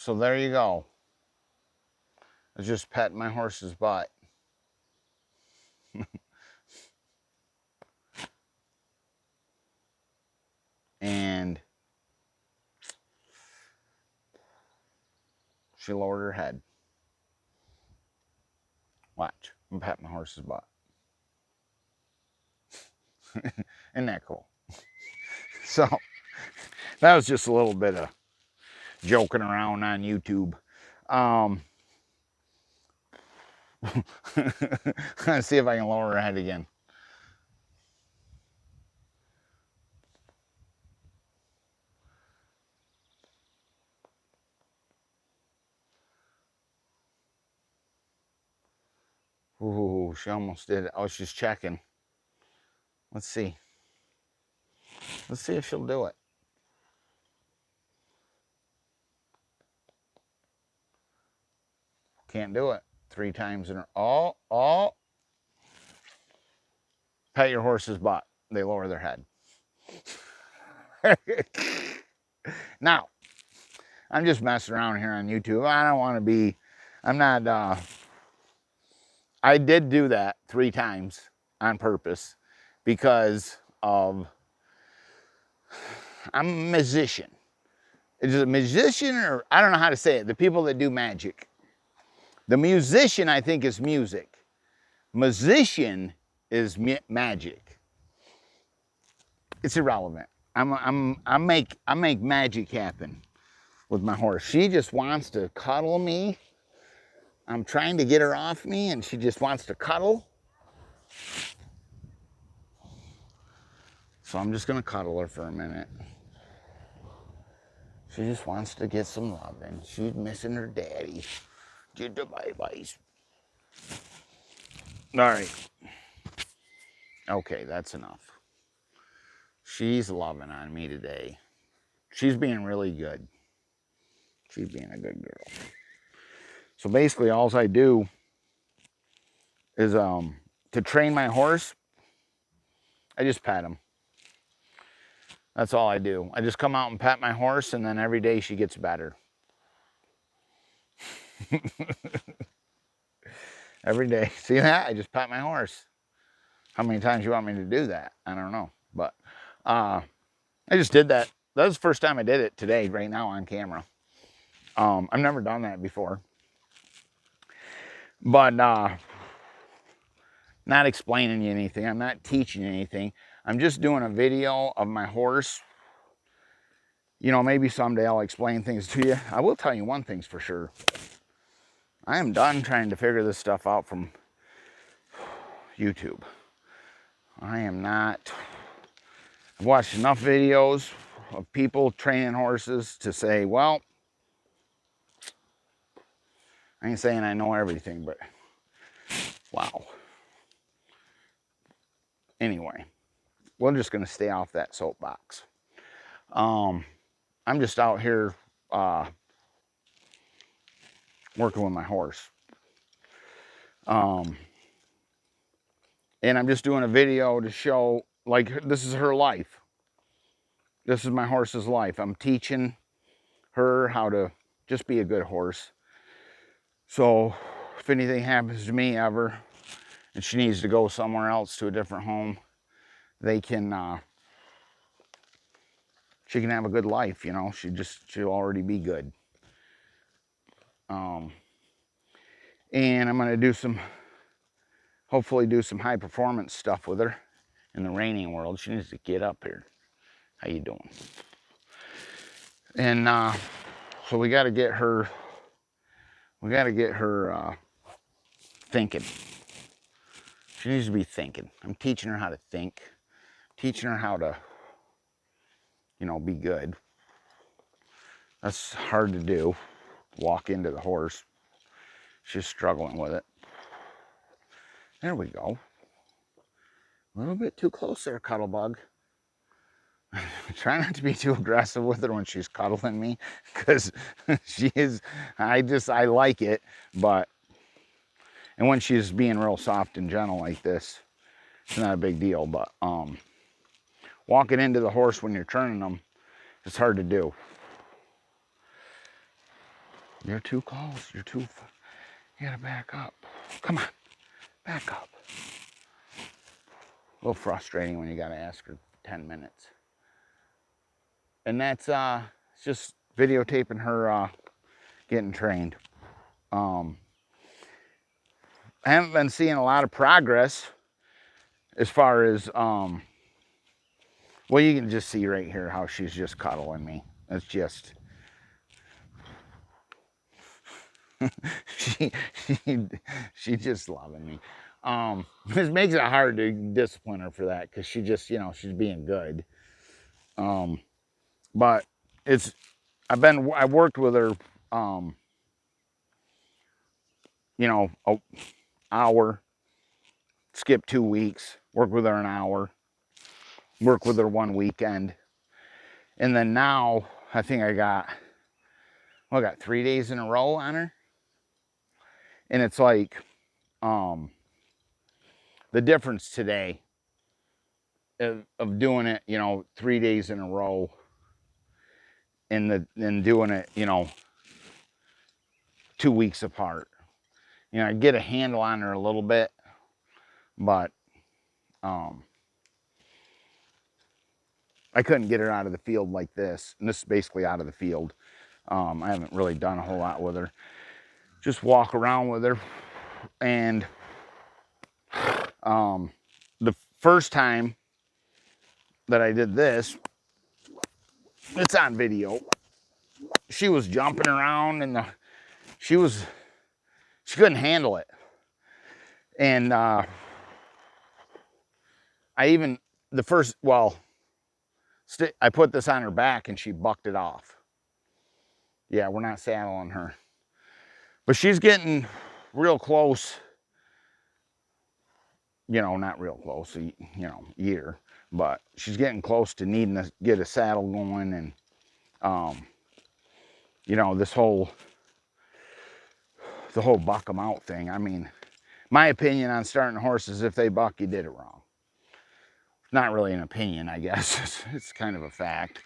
So there you go. I was just petting my horse's butt. And she lowered her head. Watch, I'm patting my horse's butt. Isn't that cool? So that was just a little bit of joking around on YouTube. Let's see if I can lower her head again. Ooh, she almost did it. I was just checking. Let's see. Let's see if she'll do it. Can't do it. 3 times in a row. Oh. Pat your horse's butt. They lower their head. Now, I'm just messing around here on YouTube. I don't want to be, I'm not, I did do that 3 times on purpose because of, I'm a musician. Is it a musician or, I don't know how to say it, the people that do magic. The musician, I think, is music. Musician is magic. It's irrelevant. I make magic happen with my horse. She just wants to cuddle me. I'm trying to get her off me, and she just wants to cuddle. So I'm just gonna cuddle her for a minute. She just wants to get some loving. She's missing her daddy. Get the bye-byes. All right. Okay, that's enough. She's loving on me today. She's being really good. She's being a good girl. So basically, all I do is to train my horse, I just pat him. That's all I do. I just come out and pat my horse, and then every day she gets better. Every day. See that? I just pat my horse. How many times you want me to do that? I don't know. But I just did that. That was the first time I did it today, right now on camera. I've never done that before. But not explaining you anything. I'm not teaching you anything. I'm just doing a video of my horse. You know, maybe someday I'll explain things to you. I will tell you one thing's for sure. I am done trying to figure this stuff out from YouTube. I am not. I've watched enough videos of people training horses to say, well, I ain't saying I know everything, but wow. Anyway, we're just going to stay off that soapbox. I'm just out here working with my horse. And I'm just doing a video to show, like, this is her life. This is my horse's life. I'm teaching her how to just be a good horse. So if anything happens to me ever, and she needs to go somewhere else to a different home, they can, she can have a good life, you know. She'll already be good. And I'm gonna hopefully do some high performance stuff with her in the reining world. She needs to get up here. How you doing? And so we got to get her. Thinking. She needs to be thinking. I'm teaching her how to think. Teaching her how to, you know, be good. That's hard to do. Walk into the horse. She's struggling with it. There we go. A little bit too close there, Cuddlebug. Try not to be too aggressive with her when she's cuddling me, because she is, I like it, but, and when she's being real soft and gentle like this, it's not a big deal, but walking into the horse when you're turning them, it's hard to do. You're too close. You're too, you gotta back up. Come on, back up. A little frustrating when you gotta ask her 10 minutes. And that's it's just videotaping her getting trained. I haven't been seeing a lot of progress as far as well, you can just see right here how she's just cuddling me. It's just she, she she's just loving me. This makes it hard to discipline her for that because she just, she's being good. But it's I worked with her an hour, skip 2 weeks, work with her an hour, work with her one weekend. And then now I think I got 3 days in a row on her. And it's like the difference today of doing it, 3 days in a row and doing it, 2 weeks apart. I get a handle on her a little bit, but I couldn't get her out of the field like this. And this is basically out of the field. I haven't really done a whole lot with her. Just walk around with her. And the first time that I did this, it's on video. She was jumping around and she couldn't handle it. And I put this on her back and she bucked it off. Yeah, we're not saddling her. But she's getting real close, not real close, year, but she's getting close to needing to get a saddle going. And, the whole buck them out thing. I mean, my opinion on starting horses, if they buck, you did it wrong. It's not really an opinion, I guess. It's kind of a fact.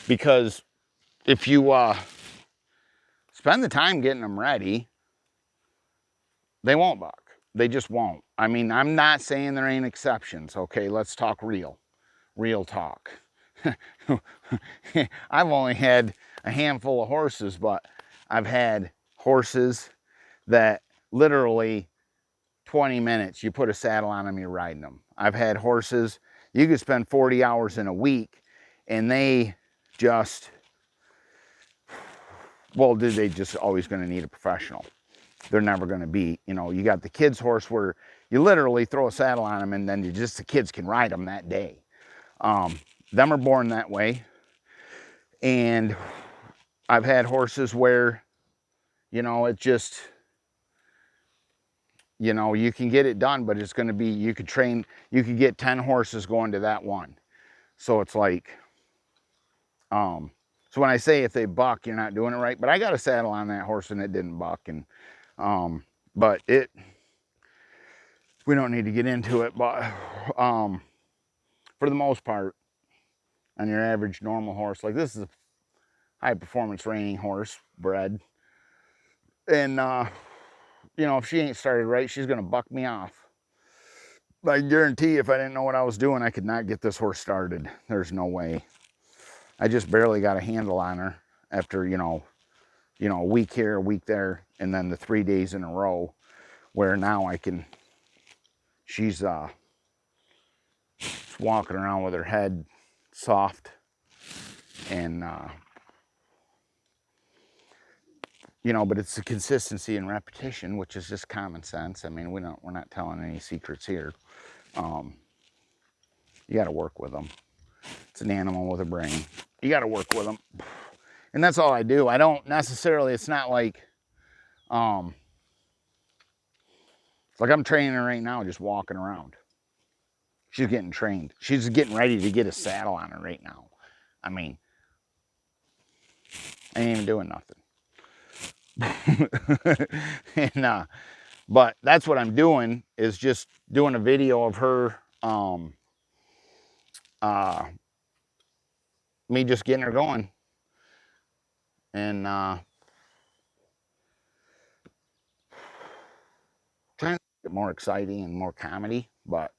Because if you spend the time getting them ready, they won't buck. They just won't. I mean, I'm not saying there ain't exceptions. Okay, let's talk real talk. I've only had a handful of horses, but I've had horses that literally 20 minutes, you put a saddle on them, you're riding them. I've had horses, you could spend 40 hours in a week and they just, they just always going to need a professional. They're never going to be, you got the kids' horse where you literally throw a saddle on them and then the kids can ride them that day. Them are born that way. And I've had horses where, it just, you can get it done, but it's going to be, you could get 10 horses going to that one. So it's like, so when I say if they buck, you're not doing it right, but I got a saddle on that horse and it didn't buck. And, but we don't need to get into it, but, for the most part, on your average normal horse, like this is a high performance reining horse bred. And, if she ain't started right, she's going to buck me off. I guarantee if I didn't know what I was doing, I could not get this horse started. There's no way. I just barely got a handle on her after, a week here, a week there, and then the 3 days in a row where now she's walking around with her head soft and, but it's the consistency and repetition, which is just common sense. I mean, we're not telling any secrets here. You got to work with them. It's an animal with a brain. You got to work with them. And that's all I do. I don't necessarily, it's not like, it's like I'm training her right now, just walking around. She's getting trained. She's getting ready to get a saddle on her right now. I mean, I ain't even doing nothing. And, but that's what I'm doing, is just doing a video of her, me just getting her going. And Trying to make it more exciting and more comedy, but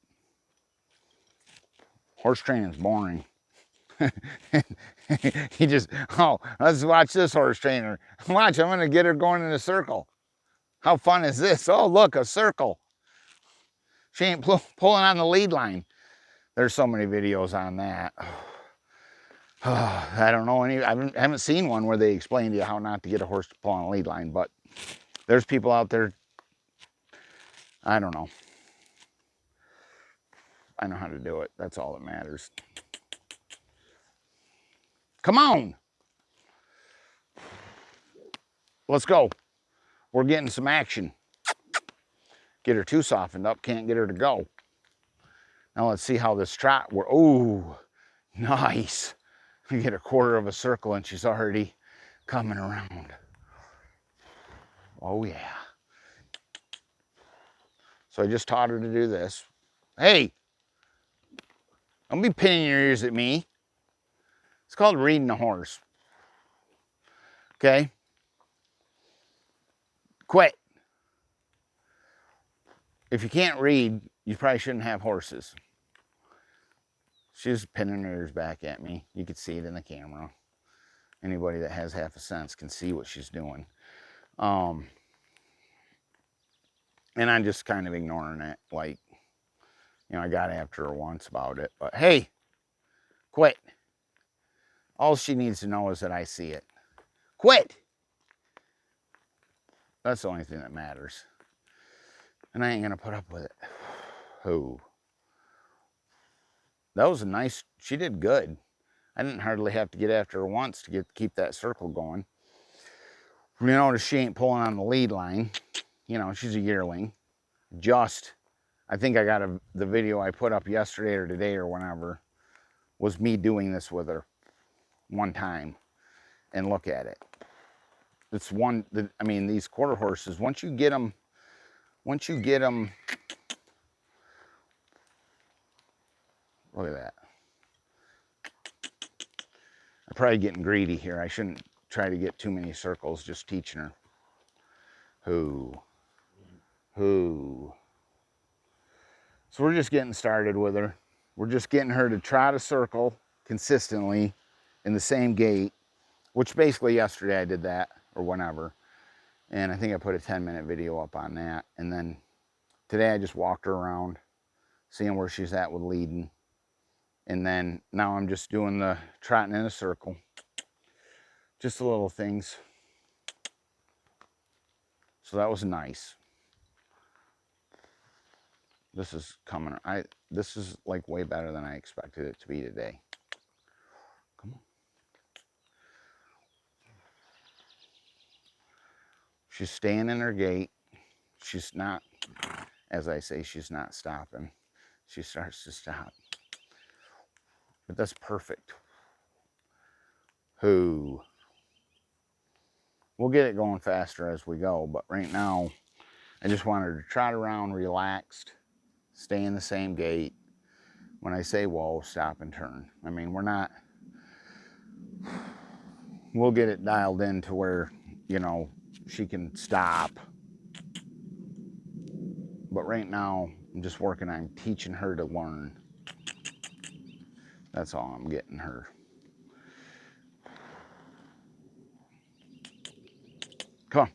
horse training is boring. He just, oh, let's watch this horse trainer. Watch, I'm gonna get her going in a circle. How fun is this? Oh, look, a circle. She ain't pulling on the lead line. There's so many videos on that. I don't know any, I haven't seen one where they explain to you how not to get a horse to pull on a lead line, but there's people out there, I don't know. I know how to do it. That's all that matters. Come on. Let's go. We're getting some action. Get her too softened up, can't get her to go. Now let's see how this trot, ooh, nice. We get a quarter of a circle and she's already coming around. Oh yeah. So I just taught her to do this. Hey, don't be pinning your ears at me. It's called reading a horse. Okay? Quit. If you can't read, you probably shouldn't have horses. She's pinning her ears back at me. You could see it in the camera. Anybody that has half a sense can see what she's doing. And I'm just kind of ignoring it. Like, you know, I got after her once about it. But hey, quit. All she needs to know is that I see it. Quit. That's the only thing that matters. And I ain't going to put up with it. Oh. That was a nice, she did good. I didn't hardly have to get after her once to keep that circle going. You notice she ain't pulling on the lead line. You know, she's a yearling. I think I got the video I put up yesterday or today or whenever was me doing this with her one time. And look at it. It's I mean, these quarter horses, once you get them, look at that. I'm probably getting greedy here. I shouldn't try to get too many circles, just teaching her. Who. So we're just getting started with her. We're just getting her to trot a circle consistently in the same gait, which basically yesterday I did that or whenever. And I think I put a 10-minute video up on that. And then today I just walked her around, seeing where she's at with leading. And then now I'm just doing the trotting in a circle. Just the little things. So that was nice. This is coming. This is like way better than I expected it to be today. Come on. She's staying in her gait. She's not, as I say, she's not stopping. She starts to stop. But that's perfect. We'll get it going faster as we go, but right now, I just want her to trot around relaxed, stay in the same gait. When I say whoa, stop and turn. I mean, we'll get it dialed in to where, you know, she can stop. But right now, I'm just working on teaching her to learn. That's all I'm getting her. Come on.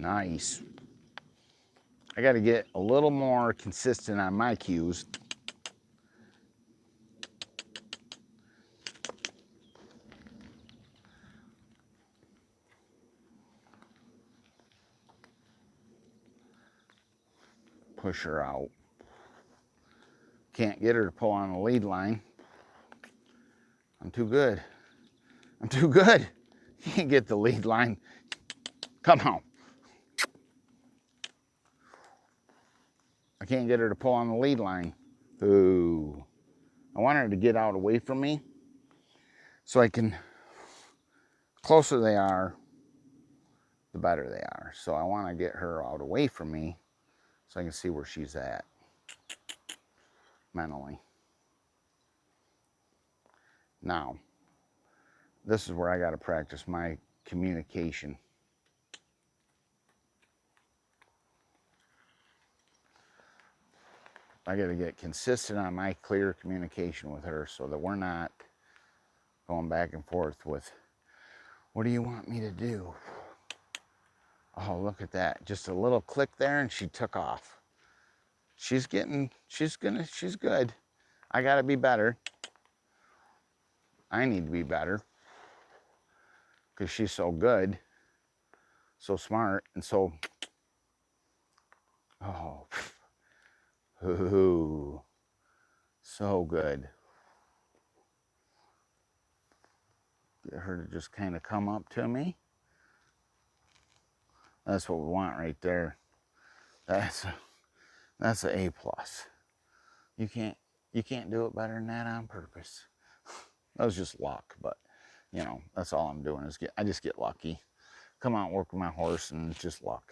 Nice. I got to get a little more consistent on my cues. Push her out. Can't get her to pull on the lead line. I'm too good. I'm too good. Can't get the lead line. Come on. I can't get her to pull on the lead line. Ooh. I want her to get out away from me so I can, closer they are, the better they are. So I want to get her out away from me so I can see where she's at mentally. Now, this is where I got to practice my communication. I got to get consistent on my clear communication with her so that we're not going back and forth with, what do you want me to do? Oh, look at that. Just a little click there and she took off. She's good. I got to be better. I need to be better because she's so good, so smart, and so, oh, ooh, so good. Get her to just kind of come up to me. That's what we want right there. That's an A plus. You can't do it better than that on purpose. That was just luck, but you know, that's all I'm doing is I just get lucky. Come out and work with my horse and it's just luck.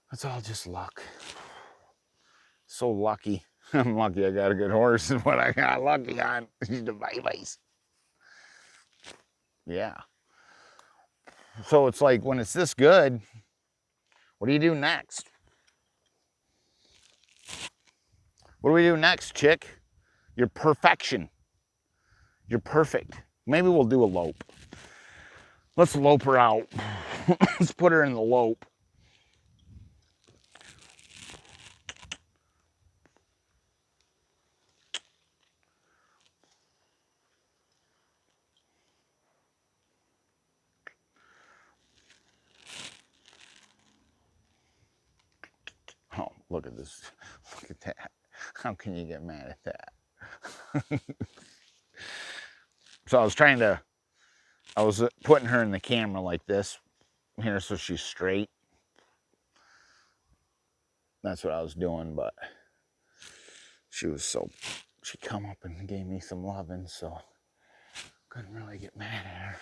That's all just luck. So lucky. I'm lucky I got a good horse is what I got lucky on. She's the babies. Yeah. So it's like when it's this good, what do you do next? What do we do next, chick? You're perfection. You're perfect. Maybe we'll do a lope. Let's lope her out. Let's put her in the lope. Oh, look at this. Look at that. How can you get mad at that? So I was putting her in the camera like this here so she's straight. That's what I was doing, but she come up and gave me some loving, so couldn't really get mad at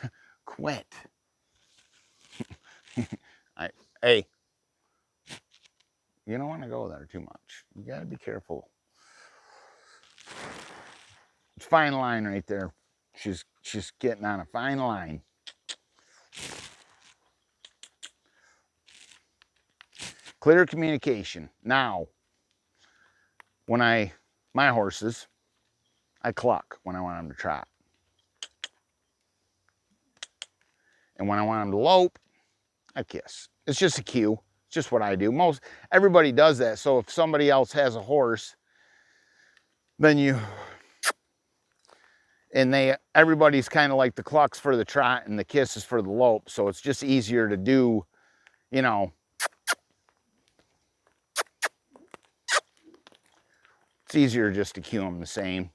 her. Quit. Hey, you don't want to go there too much. You got to be careful. It's a fine line right there. She's getting on a fine line. Clear communication. Now, my horses, I cluck when I want them to trot. And when I want them to lope, I kiss. It's just a cue. It's just what I do. Everybody does that. So if somebody else has a horse, then everybody's kind of like the clucks for the trot and the kisses for the lope. So it's just easier to do, you know, it's easier just to cue them the same.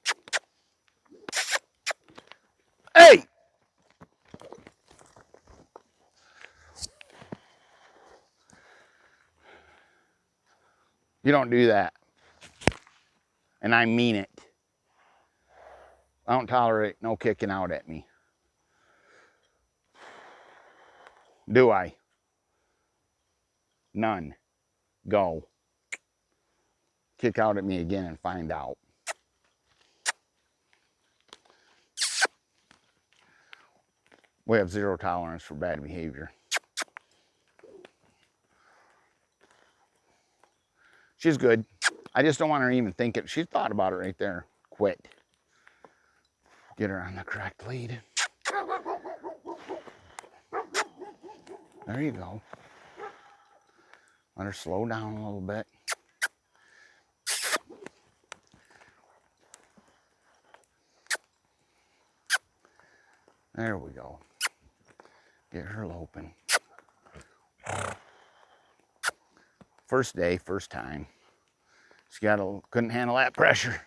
Hey! You don't do that. And I mean it. I don't tolerate no kicking out at me. Do I? None. Go. Kick out at me again and find out. We have zero tolerance for bad behavior. She's good. I just don't want her even thinking. She thought about it right there. Quit. Get her on the correct lead. There you go. Let her slow down a little bit. There we go. Get her loping. First day, first time. She couldn't handle that pressure.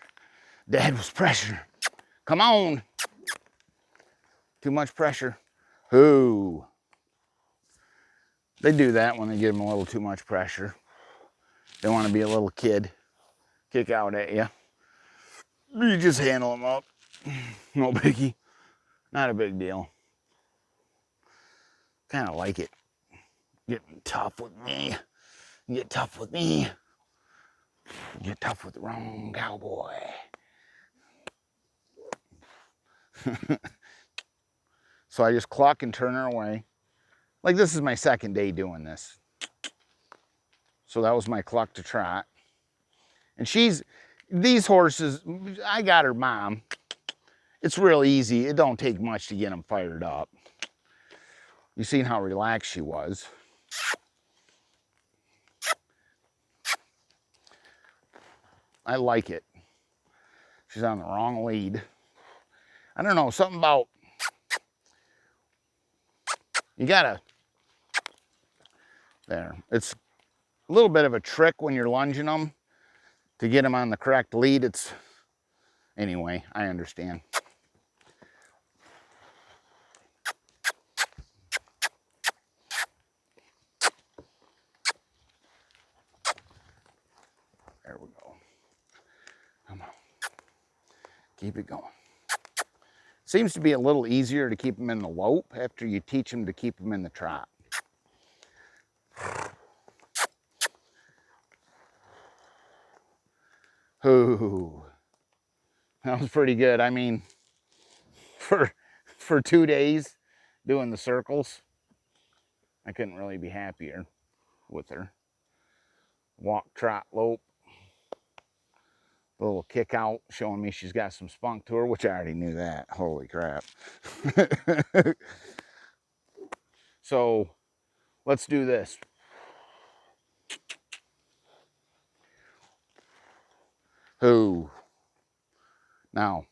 Dad was pressure. Come on. Too much pressure. Ooh. They do that when they give them a little too much pressure. They want to be a little kid. Kick out at you. You just handle them up. No biggie. Not a big deal. Kind of like it. Getting tough with me. You get tough with me. You get tough with the wrong cowboy. So I just cluck and turn her away. Like this is my second day doing this. So that was my cluck to trot. And these horses, I got her mom. It's real easy. It don't take much to get them fired up. You seen how relaxed she was. I like it. She's on the wrong lead. I don't know, something about, you gotta, there. It's a little bit of a trick when you're lunging them to get them on the correct lead. Anyway, I understand. There we go. Come on. Keep it going. Seems to be a little easier to keep them in the lope after you teach them to keep them in the trot. Ooh, that was pretty good. I mean, for 2 days doing the circles, I couldn't really be happier with her. Walk, trot, lope. A little kick out, showing me she's got some spunk to her, which I already knew that. Holy crap. So let's do this. Ooh. Now,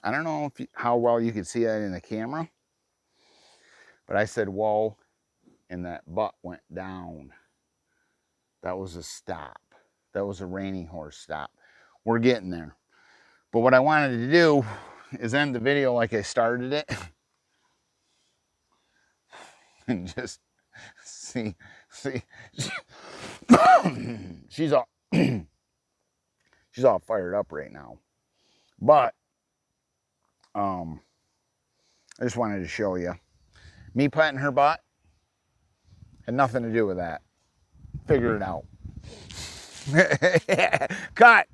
I don't know how well you can see that in the camera, but I said whoa, and that butt went down. That was a stop. That was a reining horse stop. We're getting there. But what I wanted to do is end the video like I started it. And just see. She's all she's all fired up right now. But I just wanted to show you. Me patting her butt had nothing to do with that. Figure it out. Cut.